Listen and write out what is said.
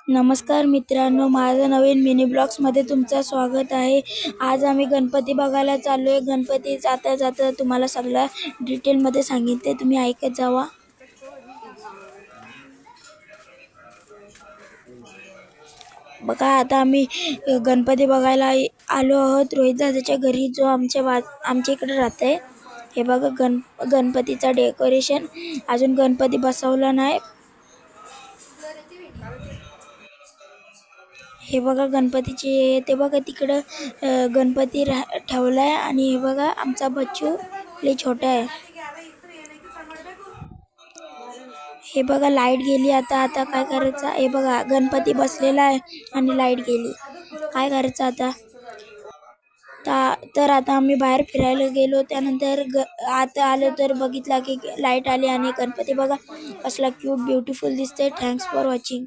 नमस्कार मित्रांनो, माझं नवीन मिनी ब्लॉग्समध्ये तुमचं स्वागत आहे. आज आम्ही गणपती बघायला चाललो आहे. गणपती जाता जाता तुम्हाला सगळं डिटेलमध्ये सांगितले, तुम्ही ऐकत जावा. बघा, आता आम्ही गणपती बघायला आलो आहोत रोहित दादाच्या घरी, जो आमच्या इकडे राहते. हे बघा गणपतीचा डेकोरेशन. अजून गणपती बसवला नाही. हे बघा गणपतीचे, ते बघा तिकडं गणपती ठेवलाय. आणि हे बघा आमचा बच्चू लय छोटा आहे. हे बघा लाईट गेली. आता काय करायचं. हे बघा गणपती बसलेला आहे आणि लाईट गेली. काय करायचं आता. तर आता आम्ही बाहेर फिरायला गेलो. त्यानंतर आता आलो तर बघितला की लाईट आली आणि गणपती बघा कसला क्यूट ब्युटिफुल दिसते. Thanks for watching.